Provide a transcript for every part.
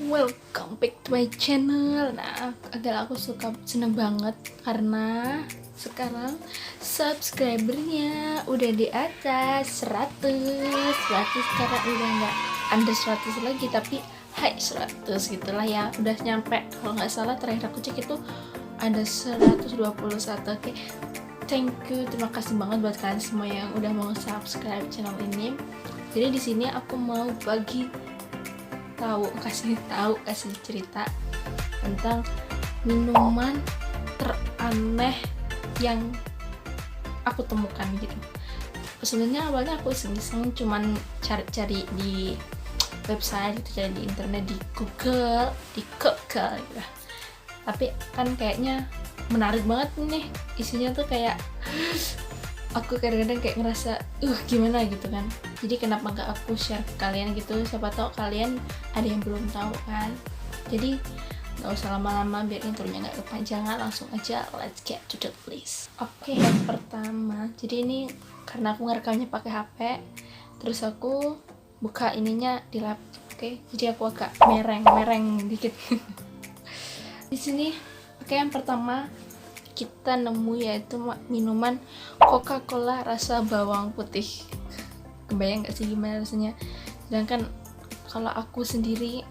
Welcome back to my channel. Nah, aku seneng banget karena sekarang subscribernya udah di atas 100. Sekarang udah nggak under 100 lagi, tapi high 100 gitulah ya. Udah nyampe, kalau nggak salah terakhir aku cek itu ada 121. Oke, thank you, terima kasih banget buat kalian semua yang udah mau subscribe channel ini. Jadi di sini aku mau kasih cerita tentang minuman teraneh yang aku temukan gitu. Sebenarnya awalnya aku iseng-iseng cuman cari-cari di website gitu, cari di internet, di Google gitu. Tapi kan kayaknya menarik banget nih isinya tuh, kayak aku kadang-kadang kayak ngerasa gimana gitu kan. Jadi kenapa nggak aku share ke kalian gitu, siapa tahu kalian ada yang belum tahu kan. Jadi nggak usah lama-lama biar intronya nggak kepanjangan, langsung aja let's get to the list. Oke, yang pertama, jadi ini karena aku ngerekamnya pakai HP, terus aku buka ininya di laptop. Oke, jadi aku agak mereng dikit. Di sini oke, yang pertama kita nemu yaitu minuman Coca-Cola rasa bawang putih. Kebayang gak sih gimana rasanya? Sedangkan kalau aku sendiri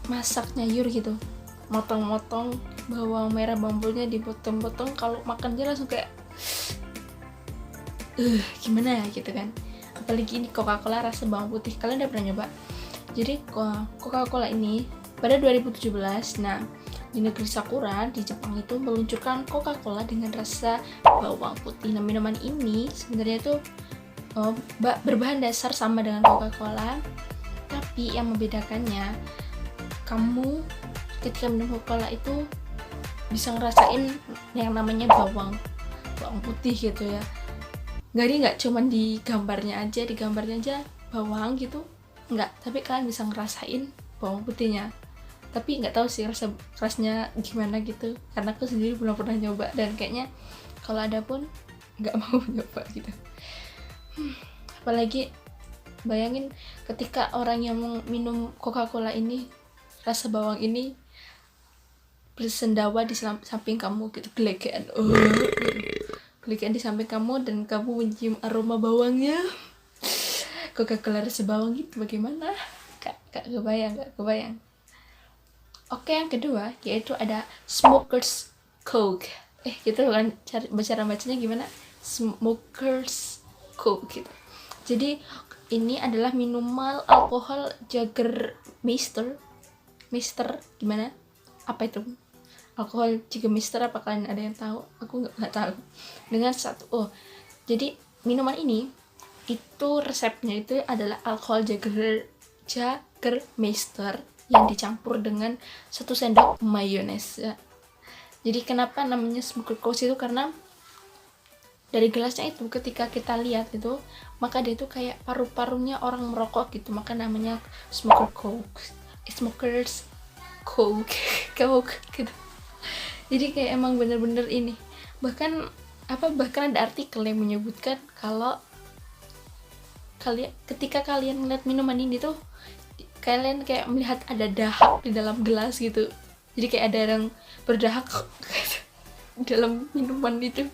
masak nyayur gitu, motong-motong bawang merah, bambunya dipotong-potong, kalau makan aja langsung kayak gimana gitu kan. Apalagi ini Coca-Cola rasa bawang putih. Kalian udah pernah nyoba? Jadi Coca-Cola ini pada 2017, nah di negeri Sakura di Jepang itu meluncurkan Coca-Cola dengan rasa bawang putih. Nah, minuman ini sebenarnya itu berbahan dasar sama dengan Coca-Cola, tapi yang membedakannya, kamu ketika minum Coca-Cola itu bisa ngerasain yang namanya bawang putih gitu ya. Nggak cuman di gambarnya aja bawang gitu, nggak, tapi kalian bisa ngerasain bawang putihnya. Tapi nggak tahu sih rasanya gimana gitu, karena aku sendiri belum pernah nyoba, dan kayaknya kalau ada pun nggak mau nyoba gitu. Apalagi bayangin ketika orang yang minum Coca-Cola ini rasa bawang ini bersendawa di samping kamu gitu, gelegean di samping kamu, dan kamu mencium aroma bawangnya. Coca-Cola rasa bawang gitu bagaimana? Gak kebayang. Oke, yang kedua yaitu ada Smoker's Coke. Gitu kan cara bacanya gimana? Smoker's Coke gitu. Jadi ini adalah minuman alkohol Jägermeister. Gimana? Apa itu? Alkohol Jägermeister, apa kalian ada yang tahu? Aku nggak tahu. Dengan jadi minuman ini itu resepnya itu adalah alkohol Jägermeister yang dicampur dengan 1 sendok mayones ya. Jadi kenapa namanya Smoker Coke itu, karena dari gelasnya itu ketika kita lihat itu, maka dia itu kayak paru-parunya orang merokok gitu, maka namanya Smoker Coke, Smoker's Coke gitu. Jadi kayak emang bener-bener ini, bahkan ada artikel yang menyebutkan kalau ketika kalian ngeliat minuman ini tuh, kalian kayak melihat ada dahak di dalam gelas gitu. Jadi kayak ada yang berdahak dalam minuman itu.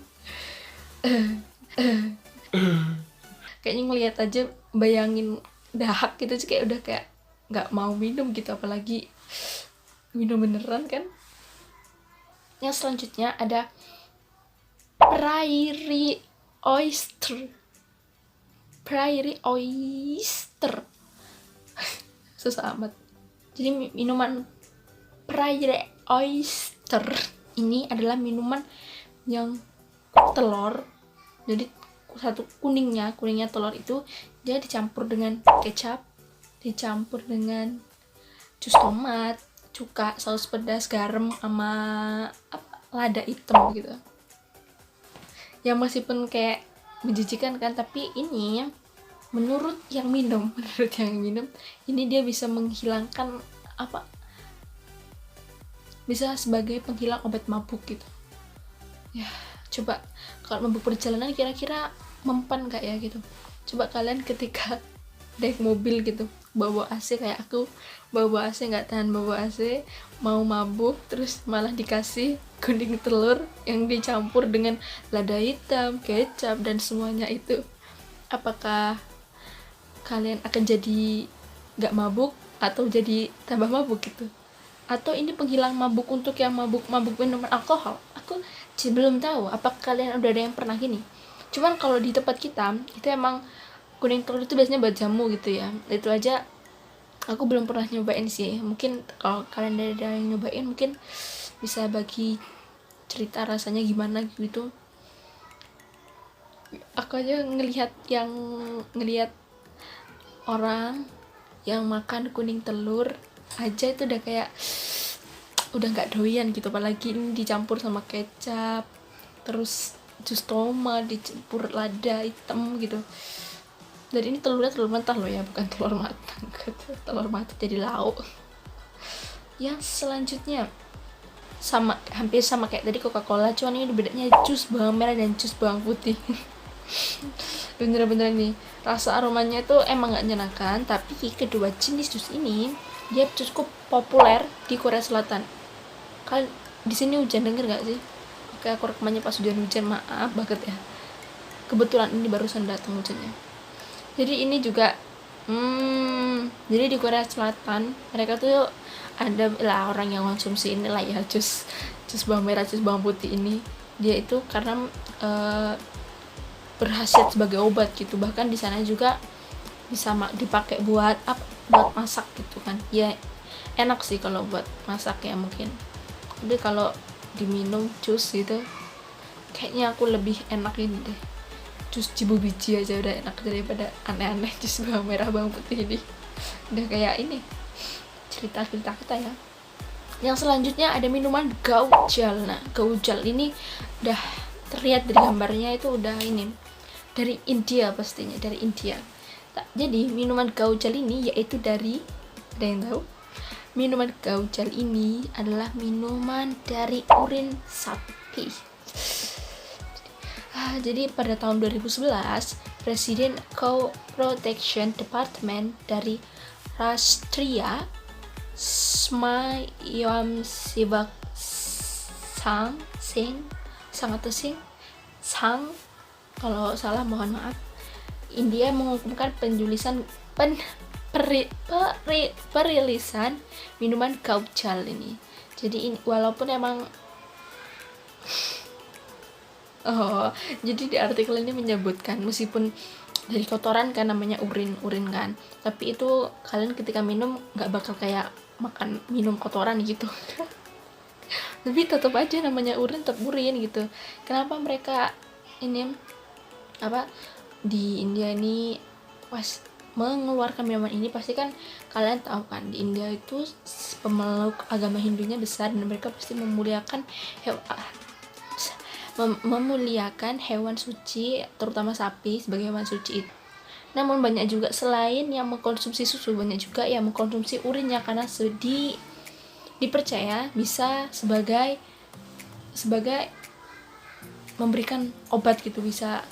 Kayaknya ngelihat aja, bayangin dahak gitu sih, kayak udah kayak nggak mau minum gitu, apalagi minum beneran kan. Yang selanjutnya ada Prairie Oyster. Susah amat. Jadi minuman Prairie Oyster ini adalah minuman yang telur. Jadi satu kuningnya telur itu dia dicampur dengan kecap, dicampur dengan jus tomat, cuka, saus pedas, garam, sama lada hitam gitu. Yang meskipun kayak menjijikan kan, tapi ini menurut yang minum ini dia bisa menghilangkan bisa sebagai penghilang obat mabuk gitu ya. Coba kalau mabuk perjalanan kira-kira mempan gak ya gitu. Coba kalian ketika naik mobil gitu, bawa AC kayak aku, bawa AC nggak tahan bawa AC, mau mabuk terus malah dikasih kuning telur yang dicampur dengan lada hitam, kecap dan semuanya itu. Apakah kalian akan jadi nggak mabuk atau jadi tambah mabuk gitu? Atau ini penghilang mabuk untuk yang mabuk minuman alkohol? Aku belum tahu. Apakah kalian udah ada yang pernah gini? Cuman kalau di tempat kita itu emang kuning telur itu biasanya buat jamu gitu ya. Itu aja aku belum pernah nyobain sih. Mungkin kalau kalian ada yang nyobain mungkin bisa bagi cerita rasanya gimana gitu. Aku aja ngelihat orang yang makan kuning telur aja itu udah kayak udah nggak doyan gitu, apalagi ini dicampur sama kecap, terus jus tomat dicampur lada hitam gitu. Dan ini telurnya telur mentah loh ya, bukan telur matang. Telur matang jadi lauk. Yang selanjutnya hampir sama kayak tadi Coca-Cola, cuman ini bedanya jus bawang merah dan jus bawang putih. Bener-bener nih rasa aromanya itu emang gak menyenangkan, tapi kedua jenis jus ini dia cukup populer di Korea Selatan. Kalian di sini hujan, denger gak sih? Oke, aku rekamannya pas hujan-hujan, maaf banget ya. Kebetulan ini barusan datang hujannya. Jadi ini juga jadi di Korea Selatan mereka tuh ada lah orang yang konsumsi inilah ya jus bawang merah, jus bawang putih ini. Dia itu karena berkhasiat sebagai obat gitu. Bahkan di sana juga bisa dipakai buat masak gitu kan. Ya enak sih kalau buat masak ya mungkin. Tapi kalau diminum jus gitu kayaknya aku lebih enak ini deh, jus cibu biji aja udah enak daripada aneh-aneh jus bawang merah bawang putih ini. Udah kayak ini cerita kita ya. Yang selanjutnya ada minuman gaujal. Nah, gaujal ini udah terlihat dari gambarnya itu udah ini dari India, pastinya dari India. Jadi minuman gaujal ini yaitu dari, ada yang tahu? Minuman gaujal ini adalah minuman dari urin sapi. Jadi pada tahun 2011 Presiden Co-Protection Department dari Rashtriya Smayam Sivak Sang, kalau salah mohon maaf, India mengumumkan perilisan minuman gaujal ini. Jadi ini walaupun emang jadi di artikel ini menyebutkan meskipun dari kotoran kan, namanya urin kan, tapi itu kalian ketika minum nggak bakal kayak minum kotoran gitu. Tapi tetap aja namanya urin, tetap urin gitu. Kenapa mereka ini di India ini pas mengeluarkan minuman ini? Pasti kan kalian tahu kan di India itu pemeluk agama Hindunya besar dan mereka pasti memuliakan hewan suci, terutama sapi sebagai hewan suci itu. Namun banyak juga selain yang mengkonsumsi susu, banyak juga yang mengkonsumsi urinnya karena dipercaya bisa sebagai memberikan obat gitu, bisa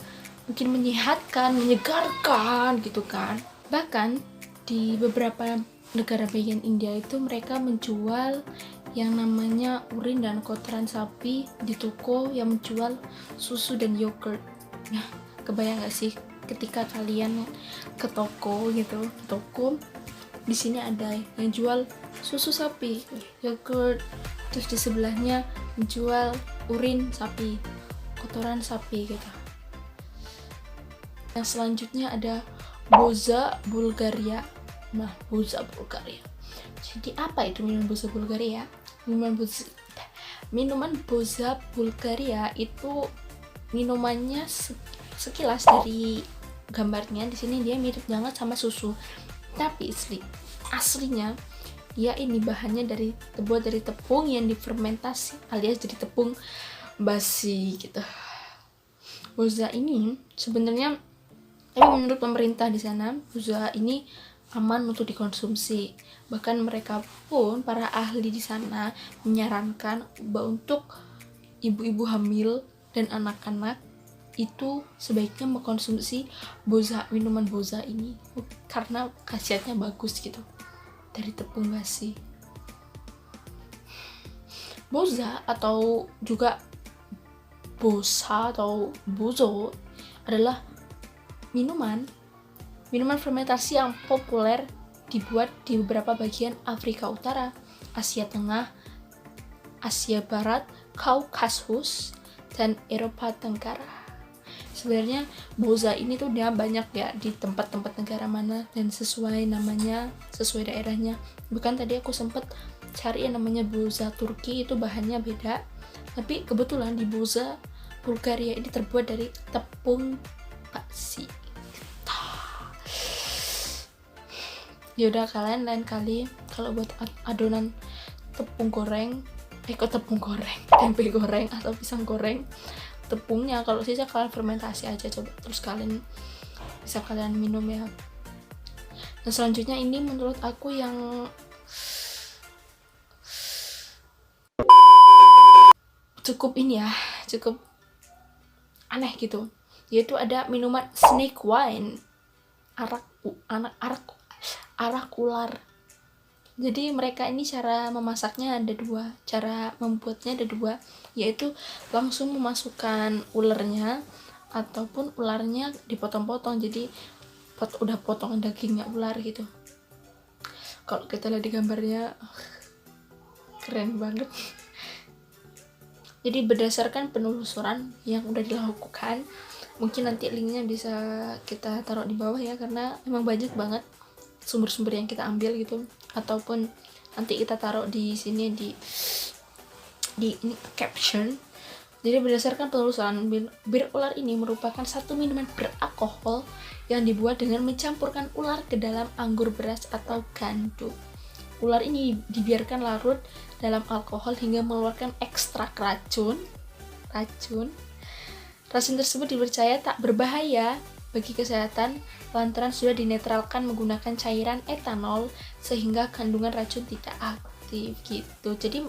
mungkin menyehatkan, menyegarkan gitu kan. Bahkan di beberapa negara bagian India itu mereka menjual yang namanya urin dan kotoran sapi di toko yang menjual susu dan yogurt. Nah, kebayang gak sih ketika kalian ke toko gitu, di sini ada yang jual susu sapi, yogurt, terus di sebelahnya menjual urin sapi, kotoran sapi gitu. Yang selanjutnya ada Boza Bulgaria. Nah, Boza Bulgaria. Jadi apa itu minuman Boza Bulgaria? Minuman Boza Bulgaria itu minumannya sekilas dari gambarnya di sini dia mirip banget sama susu, tapi aslinya ya ini bahannya terbuat dari tepung yang difermentasi alias jadi tepung basi gitu. Boza ini sebenarnya menurut pemerintah di sana boza ini aman untuk dikonsumsi. Bahkan mereka pun, para ahli di sana menyarankan untuk ibu-ibu hamil dan anak-anak itu sebaiknya mengkonsumsi minuman boza ini karena khasiatnya bagus gitu, dari tepung basi. Boza atau juga bosa atau bozo adalah minuman fermentasi yang populer dibuat di beberapa bagian Afrika Utara, Asia Tengah, Asia Barat, Kaukasus, dan Eropa Tenggara. Sebenarnya boza ini tuh dia banyak ya di tempat-tempat negara mana dan sesuai namanya, sesuai daerahnya. Bukan tadi aku sempet cari yang namanya boza Turki, itu bahannya beda. Tapi kebetulan di boza Bulgaria ini terbuat dari tepung basi. Yaudah, kalian lain kali kalau buat adonan tepung goreng, tempe goreng atau pisang goreng, tepungnya kalau sisa kalian fermentasi aja coba, terus kalian bisa kalian minum ya. Dan selanjutnya ini menurut aku yang cukup aneh gitu, yaitu ada minuman snake wine, arak ular. Jadi mereka ini cara memasaknya ada dua, cara membuatnya ada dua, yaitu langsung memasukkan ularnya ataupun ularnya dipotong-potong, jadi udah potongan dagingnya ular gitu. Kalau kita lihat di gambarnya keren banget. Jadi berdasarkan penelusuran yang udah dilakukan, mungkin nanti linknya bisa kita taruh di bawah ya, karena emang banyak banget sumber-sumber yang kita ambil gitu, ataupun nanti kita taruh di sini di ini caption. Jadi berdasarkan penelusuran, bir ular ini merupakan satu minuman beralkohol yang dibuat dengan mencampurkan ular ke dalam anggur beras atau gandum. Ular ini dibiarkan larut dalam alkohol hingga mengeluarkan ekstrak racun. Racun tersebut dipercaya tak berbahaya bagi kesehatan lantaran sudah dinetralkan menggunakan cairan etanol sehingga kandungan racun tidak aktif gitu. Jadi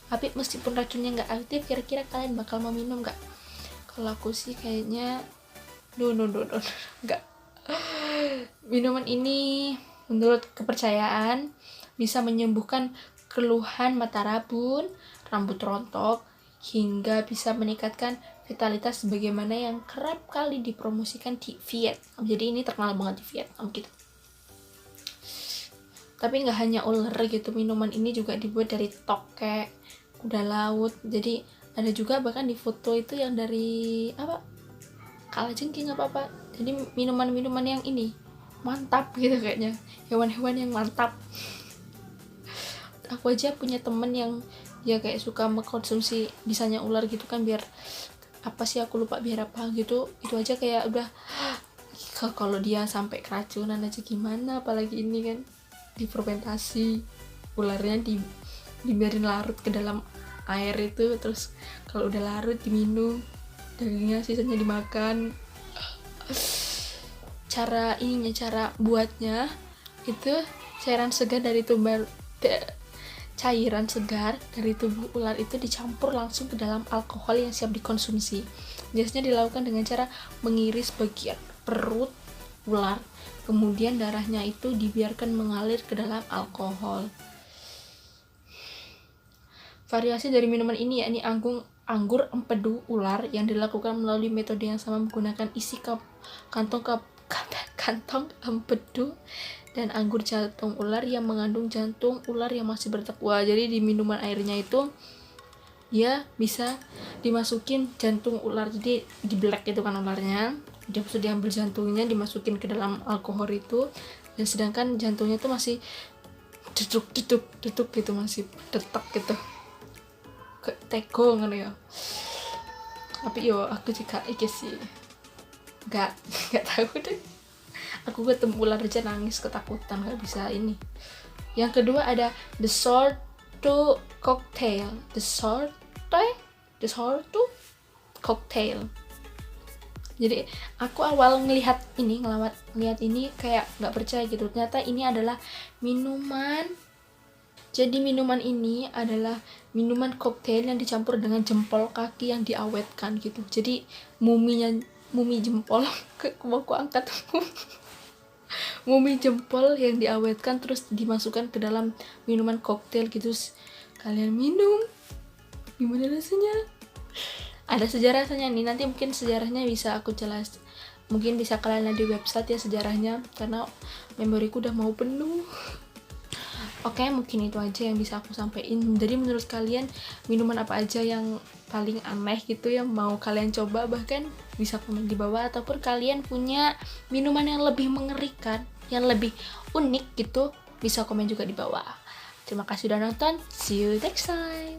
tapi meskipun racunnya nggak aktif, kira-kira kalian bakal mau minum nggak? Kalau aku sih kayaknya nggak. Minuman ini menurut kepercayaan bisa menyembuhkan keluhan mata rabun, rambut rontok, hingga bisa meningkatkan vitalitas sebagaimana yang kerap kali dipromosikan di Vietnam. Jadi ini terkenal banget di Vietnam gitu. Tapi nggak hanya ular gitu, minuman ini juga dibuat dari tokek, kuda laut. Jadi ada juga bahkan di foto itu yang dari kalajengking apa. Jadi minuman-minuman yang ini mantap gitu kayaknya, hewan-hewan yang mantap. Aku aja punya temen yang ya kayak suka mengkonsumsi bisanya ular gitu kan, biar apa sih aku lupa biar apa gitu. Itu aja kayak udah kalau dia sampai keracunan aja gimana, apalagi ini kan difermentasi, ularnya dibiarin larut ke dalam air itu, terus kalau udah larut diminum, dagingnya sisanya dimakan. Cara buatnya itu cairan segar dari tubuh ular itu dicampur langsung ke dalam alkohol yang siap dikonsumsi. Biasanya dilakukan dengan cara mengiris bagian perut ular, kemudian darahnya itu dibiarkan mengalir ke dalam alkohol. Variasi dari minuman ini yakni anggur empedu ular yang dilakukan melalui metode yang sama menggunakan isi kantong empedu dan anggur jantung ular yang mengandung jantung ular yang masih bertekuk. Jadi di minuman airnya itu ya bisa dimasukin jantung ular, jadi dibelek gitu kan ularnya, dia sudah diambil jantungnya dimasukin ke dalam alkohol itu, dan sedangkan jantungnya itu masih deduk gitu, masih detak gitu, teko kan ya. Tapi yo aku juga sih nggak tahu deh, aku ketemu ular aja nangis ketakutan, nggak bisa ini. Yang kedua ada The Sorto Cocktail. Jadi aku awal ngelihat ini kayak nggak percaya gitu, ternyata ini adalah minuman Jadi minuman ini adalah minuman koktail yang dicampur dengan jempol kaki yang diawetkan gitu. Jadi mumi jempol mau aku angkat mumi jempol yang diawetkan terus dimasukkan ke dalam minuman koktail gitu. Kalian minum, gimana rasanya? Ada sejarahnya nih, nanti mungkin sejarahnya bisa aku jelas, mungkin bisa kalian lihat di website ya sejarahnya, karena memoriku udah mau penuh. Oke, mungkin itu aja yang bisa aku sampaikan. Jadi menurut kalian minuman apa aja yang paling aneh gitu yang mau kalian coba, bahkan bisa komen di bawah, ataupun kalian punya minuman yang lebih mengerikan, yang lebih unik gitu, bisa komen juga di bawah. Terima kasih udah nonton, see you next time.